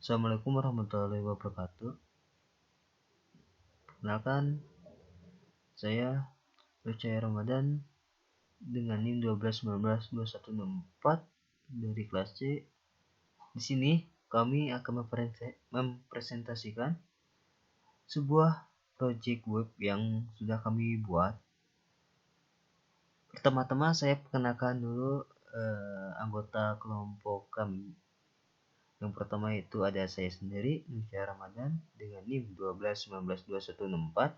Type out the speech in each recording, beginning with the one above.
Assalamualaikum warahmatullahi wabarakatuh. Perkenalkan, saya Lucaya Ramadan dengan NIM 12192164 dari kelas C. Di sini kami akan mempresentasikan sebuah project web yang sudah kami buat. Pertama-tama saya perkenalkan dulu anggota kelompok kami. Yang pertama itu ada saya sendiri, Lucaya Ramadan dengan NIM 12192164.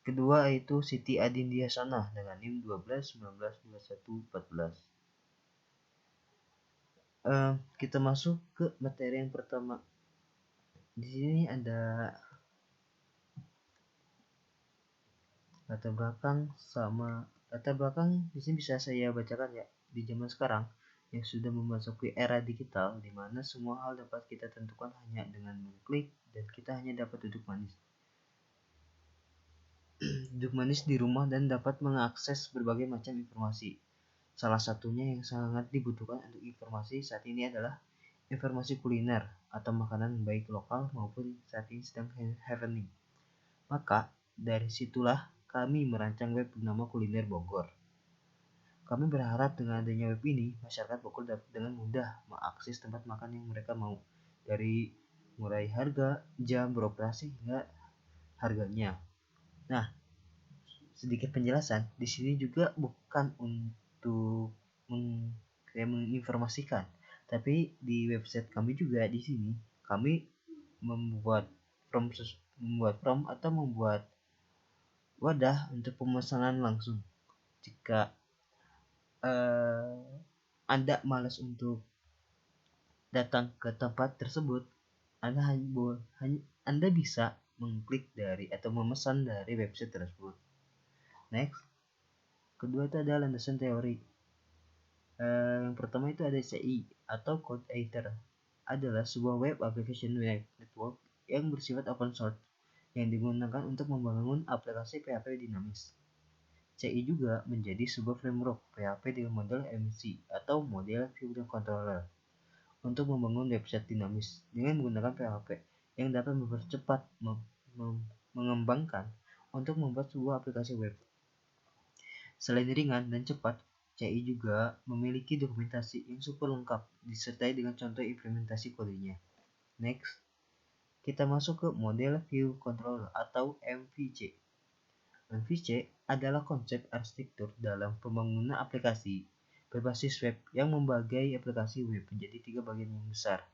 Kedua itu Siti Adindia Sanah dengan NIM 12192114. Kita masuk ke materi yang pertama. Di sini ada latar belakang di sini bisa saya bacakan ya. Di zaman sekarang yang sudah memasuki era digital di mana semua hal dapat kita tentukan hanya dengan mengklik dan kita hanya dapat duduk manis di rumah dan dapat mengakses berbagai macam informasi. Salah satunya yang sangat dibutuhkan untuk informasi saat ini adalah informasi kuliner atau makanan baik lokal maupun saat ini sedang happening. Maka dari situlah kami merancang web bernama Kuliner Bogor. Kami berharap dengan adanya web ini, masyarakat Bogor dapat dengan mudah mengakses tempat makan yang mereka mau, dari mulai harga, jam beroperasi hingga harganya. Nah, sedikit penjelasan, di sini juga bukan untuk menginformasikan, tapi di website kami juga di sini kami membuat form atau membuat wadah untuk pemesanan langsung. Jika Anda malas untuk datang ke tempat tersebut, Anda bisa mengklik dari atau memesan dari website tersebut. Next, kedua itu ada landasan teori. Yang pertama itu ada CI atau Code Editor, adalah sebuah web application network yang bersifat open source yang digunakan untuk membangun aplikasi PHP dinamis. CI juga menjadi sebuah framework PHP dengan model MC atau model View Controller untuk membangun website dinamis dengan menggunakan PHP yang dapat mempercepat mengembangkan untuk membuat sebuah aplikasi web. Selain ringan dan cepat, CI juga memiliki dokumentasi yang super lengkap disertai dengan contoh implementasi kodenya. Next, kita masuk ke model View Controller atau MVC. MVC adalah konsep arsitektur dalam pembangunan aplikasi berbasis web yang membagi aplikasi web menjadi 3 bagian yang besar,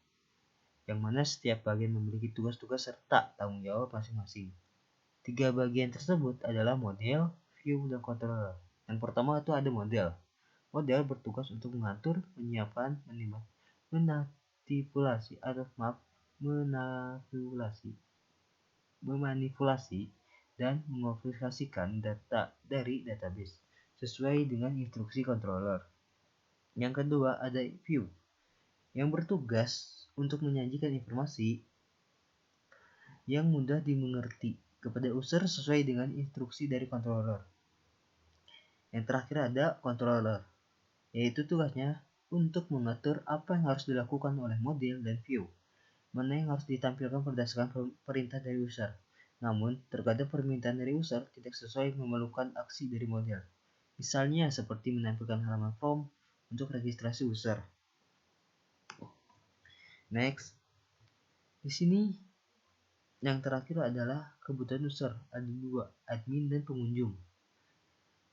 yang mana setiap bagian memiliki tugas-tugas serta tanggung jawab masing-masing. 3 bagian tersebut adalah model, view, dan controller. Yang pertama itu ada model. Model bertugas untuk mengatur, menyiapkan, memanipulasi dan mengaplikasikan data dari database sesuai dengan instruksi controller. Yang kedua ada view, yang bertugas untuk menyajikan informasi yang mudah dimengerti kepada user sesuai dengan instruksi dari controller. Yang terakhir ada controller, yaitu tugasnya untuk mengatur apa yang harus dilakukan oleh model dan view, mana yang harus ditampilkan berdasarkan perintah dari user. Namun, terkadang permintaan dari user tidak sesuai memerlukan aksi dari model. Misalnya seperti menampilkan halaman form untuk registrasi user. Next, di sini yang terakhir adalah kebutuhan user. Ada 2, admin dan pengunjung.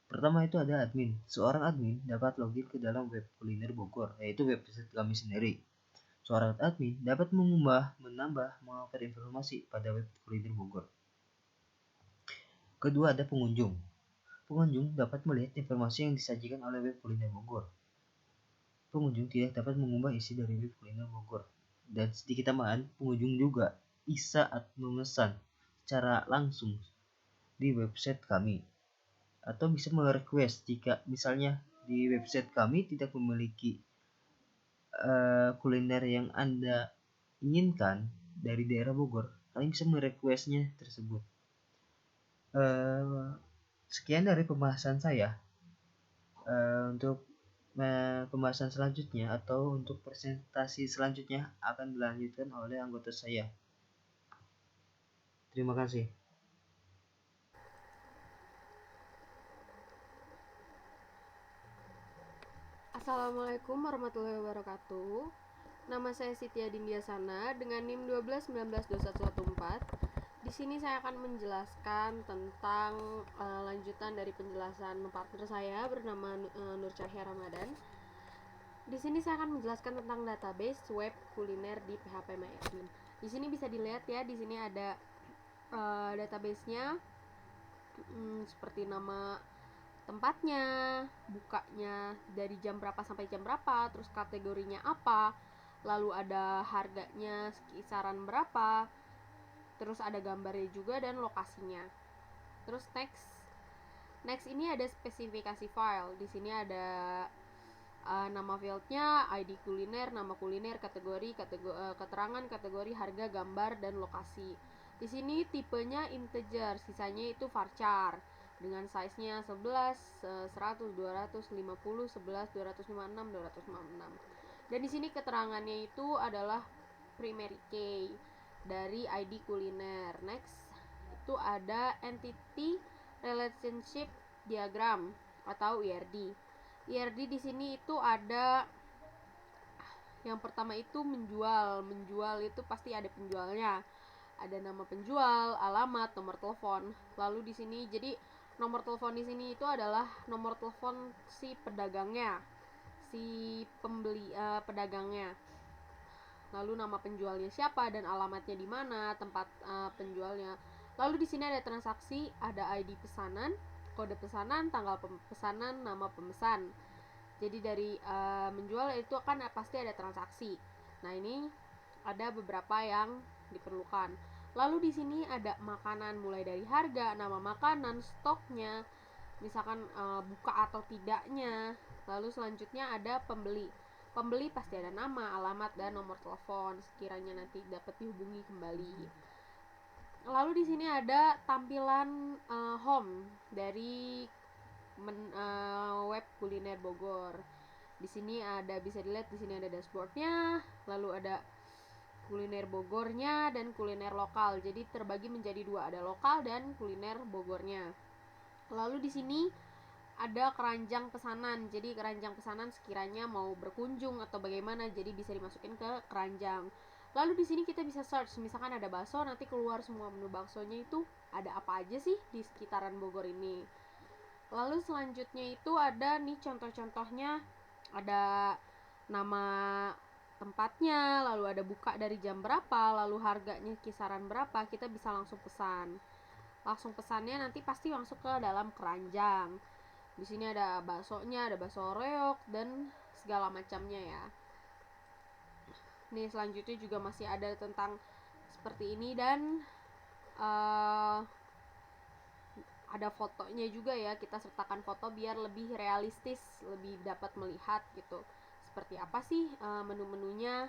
Pertama itu ada admin. Seorang admin dapat login ke dalam web Kuliner Bogor, yaitu website kami sendiri. Seorang admin dapat mengubah, menambah, mengupload informasi pada web Kuliner Bogor. Kedua ada pengunjung. Pengunjung dapat melihat informasi yang disajikan oleh web Kuliner Bogor. Pengunjung tidak dapat mengubah isi dari web Kuliner Bogor. Dan sedikit tambahan, pengunjung juga bisa memesan secara langsung di website kami, atau bisa merequest jika misalnya di website kami tidak memiliki kuliner yang Anda inginkan dari daerah Bogor, kalian bisa merequestnya tersebut. Sekian dari pembahasan saya. Untuk pembahasan selanjutnya atau untuk presentasi selanjutnya akan dilanjutkan oleh anggota saya. Terima kasih. Assalamualaikum warahmatullahi wabarakatuh. Nama saya Siti Adindiasana dengan NIM 12192114. Di sini saya akan menjelaskan tentang lanjutan dari penjelasan partner saya bernama Nur Cahya Ramadan. Di sini saya akan menjelaskan tentang database web kuliner di PHP MyAdmin. Di sini bisa dilihat ya, di sini ada database-nya seperti nama tempatnya, bukanya dari jam berapa sampai jam berapa, terus kategorinya apa, lalu ada harganya kisaran berapa, terus ada gambarnya juga dan lokasinya. Terus next ini ada spesifikasi file. Di sini ada nama fieldnya, ID kuliner, nama kuliner, keterangan kategori, harga, gambar, dan lokasi. Di sini tipenya integer, sisanya itu varchar dengan size-nya 11, 100, 250, 11, 256, 256. Dan di sini keterangannya itu adalah primary key dari ID kuliner. Next, itu ada entity relationship diagram atau IRD. IRD di sini itu ada yang pertama itu menjual itu pasti ada penjualnya, ada nama penjual, alamat, nomor telepon. Lalu di sini jadi nomor telepon di sini itu adalah nomor telepon si pedagangnya, si pembeli pedagangnya. Lalu nama penjualnya siapa dan alamatnya di mana, tempat penjualnya. Lalu di sini ada transaksi, ada ID pesanan, kode pesanan, tanggal pesanan, nama pemesan. Jadi dari menjual itu kan pasti ada transaksi. Nah, ini ada beberapa yang diperlukan. Lalu di sini ada makanan, mulai dari harga, nama makanan, stoknya, misalkan buka atau tidaknya. Lalu selanjutnya ada pembeli. Pembeli pasti ada nama, alamat, dan nomor telepon sekiranya nanti dapat dihubungi kembali. Lalu di sini ada tampilan home dari web kuliner Bogor. Di sini ada, bisa dilihat di sini ada dashboardnya, lalu ada kuliner Bogornya dan kuliner lokal. Jadi terbagi menjadi dua, ada lokal dan kuliner Bogornya. Lalu di sini ada keranjang pesanan. Jadi keranjang pesanan sekiranya mau berkunjung atau bagaimana, jadi bisa dimasukin ke keranjang. Lalu di sini kita bisa search, misalkan ada bakso, nanti keluar semua menu baksonya itu ada apa aja sih di sekitaran Bogor ini. Lalu selanjutnya itu ada nih contoh-contohnya, ada nama tempatnya, lalu ada buka dari jam berapa, lalu harganya kisaran berapa, kita bisa langsung pesan. Langsung pesannya nanti pasti masuk ke dalam keranjang. Di sini ada baksonya, ada bakso reok dan segala macamnya ya. Nih selanjutnya juga masih ada tentang seperti ini dan ada fotonya juga ya, kita sertakan foto biar lebih realistis, lebih dapat melihat gitu seperti apa sih menu-menunya.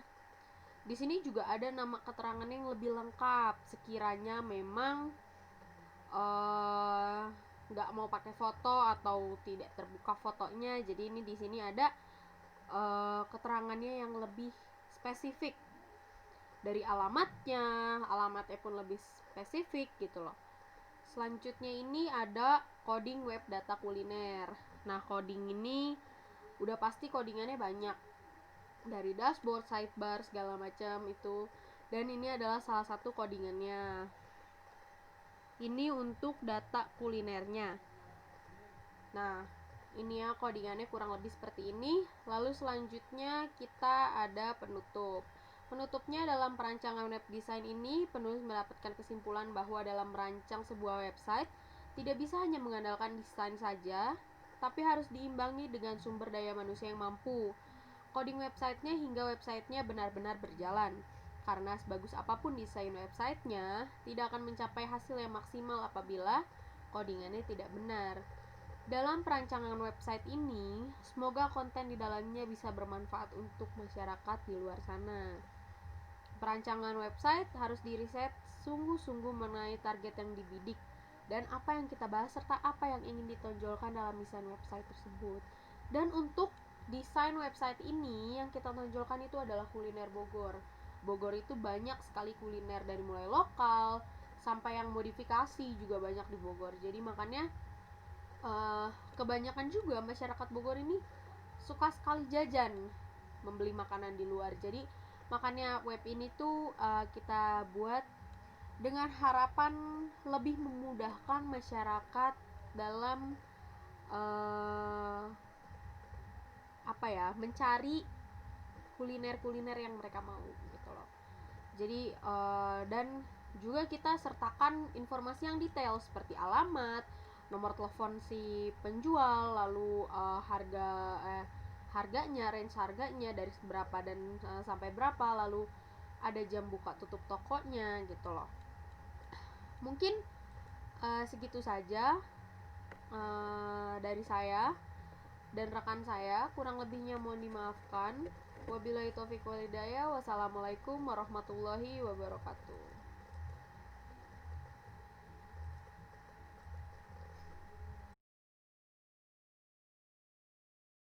Di sini juga ada nama keterangan yang lebih lengkap sekiranya memang nggak mau pakai foto atau tidak terbuka fotonya. Jadi ini di sini ada keterangannya yang lebih spesifik dari alamatnya pun lebih spesifik gitu loh. Selanjutnya ini ada coding web data kuliner. Nah, coding ini udah pasti codingannya banyak, dari dashboard, sidebar, segala macam itu. Dan ini adalah salah satu codingannya. Ini untuk data kulinernya. Nah, ini ya codingannya kurang lebih seperti ini. Lalu selanjutnya kita ada penutup. Penutupnya dalam perancangan web design ini, penulis mendapatkan kesimpulan bahwa dalam merancang sebuah website tidak bisa hanya mengandalkan desain saja, tapi harus diimbangi dengan sumber daya manusia yang mampu. Coding websitenya hingga websitenya benar-benar berjalan. Karena sebagus apapun desain websitenya, tidak akan mencapai hasil yang maksimal apabila codingannya tidak benar. Dalam perancangan website ini, semoga konten di dalamnya bisa bermanfaat untuk masyarakat di luar sana. Perancangan website harus diriset sungguh-sungguh mengenai target yang dibidik dan apa yang kita bahas serta apa yang ingin ditonjolkan dalam desain website tersebut. Dan untuk desain website ini yang kita tonjolkan itu adalah kuliner Bogor. Bogor itu banyak sekali kuliner, dari mulai lokal sampai yang modifikasi juga banyak di Bogor. Jadi makanya kebanyakan juga masyarakat Bogor ini suka sekali jajan, membeli makanan di luar. Jadi makanya web ini tuh kita buat dengan harapan lebih memudahkan masyarakat dalam mencari kuliner-kuliner yang mereka mau gitu loh. Jadi dan juga kita sertakan informasi yang detail seperti alamat, nomor telepon si penjual, lalu harganya, range harganya dari berapa dan sampai berapa, lalu ada jam buka tutup tokonya gitu loh. Mungkin segitu saja dari saya dan rekan saya, kurang lebihnya mohon dimaafkan. Wabillahi taufiq wal hidayah. Wassalamualaikum warahmatullahi wabarakatuh.